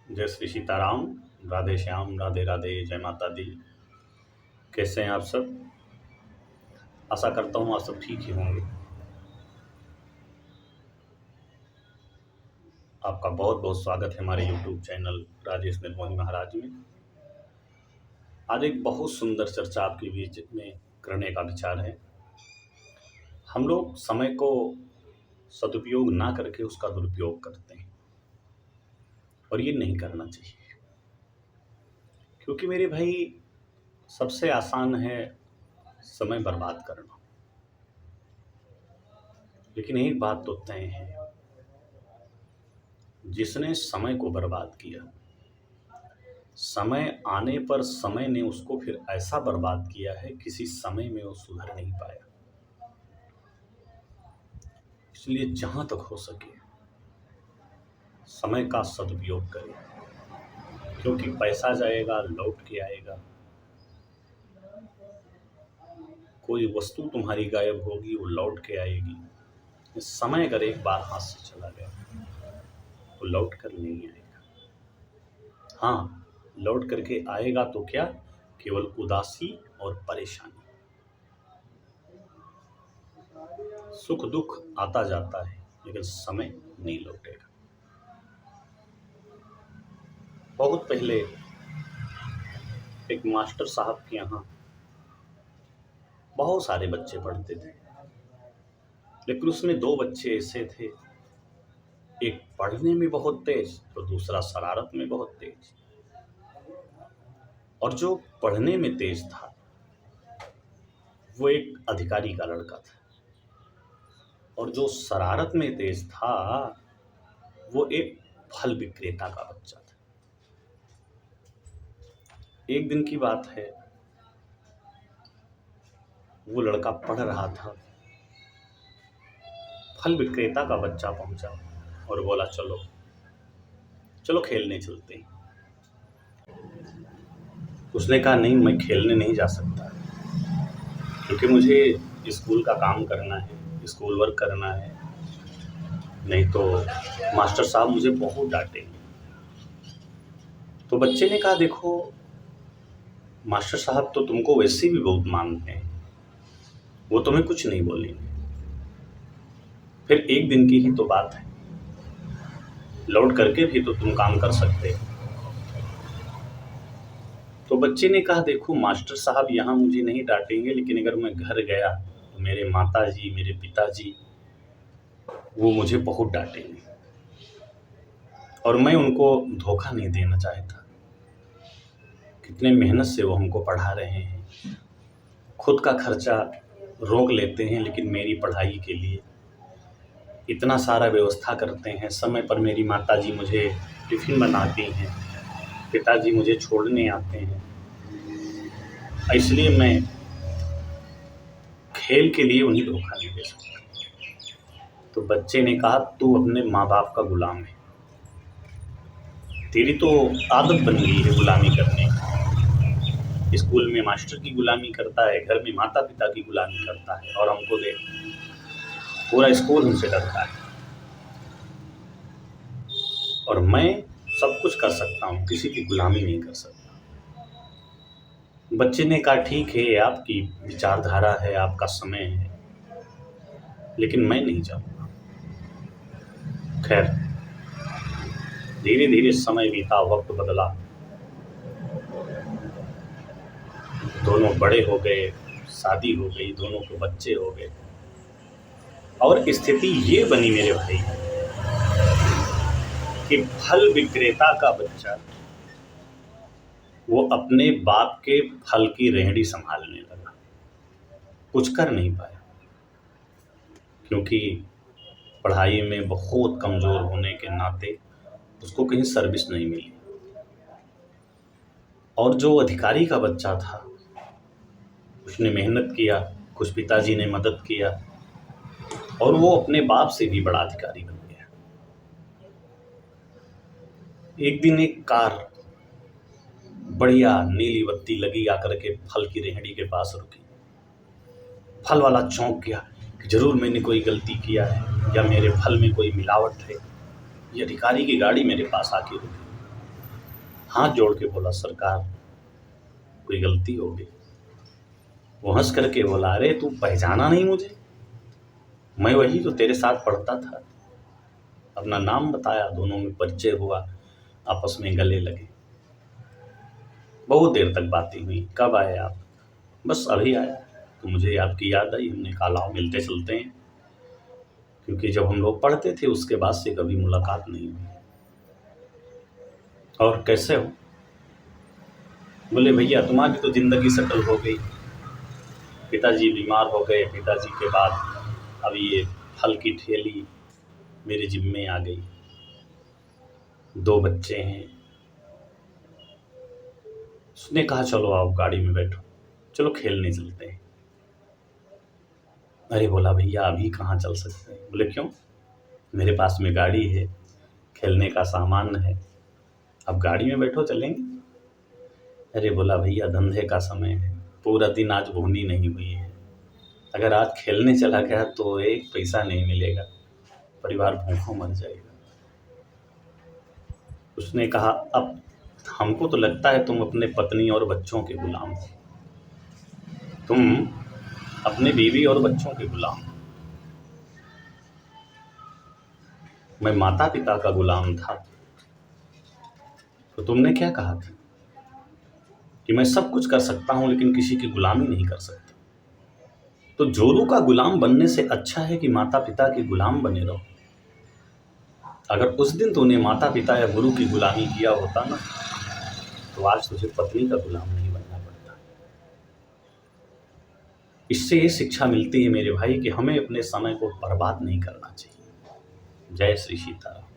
जय श्री सीताराम। राधे श्याम, राधे राधे, जय माता दी। कैसे हैं आप सब? आशा करता हूँ आप सब ठीक ही होंगे। आपका बहुत बहुत स्वागत है हमारे YouTube चैनल राजेश निर्मोही महाराज में। आज एक बहुत सुंदर चर्चा आपके बीच में करने का विचार है। हम लोग समय को सदुपयोग ना करके उसका दुरुपयोग करते हैं और ये नहीं करना चाहिए, क्योंकि मेरे भाई सबसे आसान है समय बर्बाद करना। लेकिन एक बात तो तय है, जिसने समय को बर्बाद किया, समय आने पर समय ने उसको फिर ऐसा बर्बाद किया है, किसी समय में वो सुधर नहीं पाया। इसलिए जहां तक हो सके समय का सदुपयोग करें, क्योंकि पैसा जाएगा लौट के आएगा। कोई वस्तु तुम्हारी गायब होगी, वो लौट के आएगी। समय अगर एक बार हाथ से चला गया वो लौट कर नहीं आएगा। हाँ, लौट करके आएगा तो क्या, केवल उदासी और परेशानी। सुख दुख आता जाता है, लेकिन समय नहीं लौटेगा। बहुत पहले एक मास्टर साहब के यहाँ बहुत सारे बच्चे पढ़ते थे, लेकिन उसमें दो बच्चे ऐसे थे, एक पढ़ने में बहुत तेज तो दूसरा शरारत में बहुत तेज। और जो पढ़ने में तेज था वो एक अधिकारी का लड़का था, और जो शरारत में तेज था वो एक फल विक्रेता का बच्चा था। एक दिन की बात है, वो लड़का पढ़ रहा था, फल विक्रेता का बच्चा पहुंचा और बोला चलो चलो खेलने चलते हैं। उसने कहा नहीं, मैं खेलने नहीं जा सकता, क्योंकि मुझे स्कूल का काम करना है, स्कूल वर्क करना है, नहीं तो मास्टर साहब मुझे बहुत डांटेंगे। तो बच्चे ने कहा देखो, मास्टर साहब तो तुमको वैसे भी बहुत मानते हैं, वो तुम्हें कुछ नहीं बोलेंगे। फिर एक दिन की ही तो बात है, लौट करके भी तो तुम काम कर सकते हो। तो बच्चे ने कहा देखो, मास्टर साहब यहाँ मुझे नहीं डांटेंगे, लेकिन अगर मैं घर गया तो मेरे माताजी, मेरे पिताजी, वो मुझे बहुत डांटेंगे, और मैं उनको धोखा नहीं देना चाहता। कितने मेहनत से वो हमको पढ़ा रहे हैं, खुद का खर्चा रोक लेते हैं, लेकिन मेरी पढ़ाई के लिए इतना सारा व्यवस्था करते हैं। समय पर मेरी माताजी मुझे टिफ़िन बनाती हैं, पिताजी मुझे छोड़ने आते हैं, इसलिए मैं खेल के लिए उन्हें धोखा नहीं दे सकता। तो बच्चे ने कहा तू अपने माँ बाप का गुलाम है, तेरी तो आदत बन गई है गुलामी करने की। स्कूल में मास्टर की गुलामी करता है, घर में माता पिता की गुलामी करता है, और हमको देख पूरा स्कूल हमसे डरता है, और मैं सब कुछ कर सकता हूँ, किसी की गुलामी नहीं कर सकता। बच्चे ने कहा ठीक है, आपकी विचारधारा है, आपका समय है, लेकिन मैं नहीं चाहूँगा। खैर, धीरे धीरे समय बीता, वक्त बदला, दोनों बड़े हो गए, शादी हो गई, दोनों के बच्चे हो गए, और स्थिति ये बनी मेरे भाई कि फल विक्रेता का बच्चा वो अपने बाप के फल की रेहड़ी संभालने लगा। कुछ कर नहीं पाया, क्योंकि पढ़ाई में बहुत कमज़ोर होने के नाते उसको कहीं सर्विस नहीं मिली। और जो अधिकारी का बच्चा था, उसने मेहनत किया, कुछ पिताजी ने मदद किया, और वो अपने बाप से भी बड़ा अधिकारी बन गया। एक दिन एक कार बढ़िया नीली बत्ती लगी आकर के फल की रेहड़ी के पास रुकी। फल वाला चौंक गया कि जरूर मैंने कोई गलती किया है, या मेरे फल में कोई मिलावट है, ये अधिकारी की गाड़ी मेरे पास आके रुकी। हाथ जोड़ के बोला, सरकार कोई गलती हो गई। वो हंस करके बोला, अरे तू पहचाना नहीं मुझे? मैं वही जो तेरे साथ पढ़ता था। अपना नाम बताया, दोनों में परिचय हुआ, आपस में गले लगे। बहुत देर तक बातें हुई। कब आए आप? बस अभी आया। तो मुझे आपकी याद आई, हमने कहा लाओ मिलते चलते हैं, क्योंकि जब हम लोग पढ़ते थे उसके बाद से कभी मुलाकात नहीं हुई। और कैसे हो? बोले भैया तुम्हारी तो ज़िंदगी सेटल हो गई, पिताजी बीमार हो गए, पिताजी के बाद अब ये फल की ठेली मेरे जिम्मे आ गई, 2 बच्चे हैं। उसने कहा चलो आओ गाड़ी में बैठो, चलो खेलने चलते हैं। अरे बोला भैया अभी कहाँ चल सकते हैं? बोले क्यों? मेरे पास में गाड़ी है, खेलने का सामान है, अब गाड़ी में बैठो चलेंगे। अरे बोला भैया धंधे का समय है, पूरा दिन आज बोनी नहीं हुई है, अगर आज खेलने चला गया तो 1 पैसा नहीं मिलेगा, परिवार भूखों मर जाएगा। उसने कहा अब हमको तो लगता है तुम अपने पत्नी और बच्चों के गुलाम हो, तुम अपने बीवी और बच्चों के गुलाम हो। मैं माता पिता का गुलाम था, तो तुमने क्या कहा था कि मैं सब कुछ कर सकता हूं लेकिन किसी की गुलामी नहीं कर सकता। तो जोरू का गुलाम बनने से अच्छा है कि माता पिता के गुलाम बने रहो। अगर उस दिन तूने माता पिता या गुरु की गुलामी किया होता ना, तो आज तुझे पत्नी का गुलाम नहीं बनना पड़ता। इससे ये शिक्षा मिलती है मेरे भाई कि हमें अपने समय को बर्बाद नहीं करना चाहिए। जय श्री सीताराम।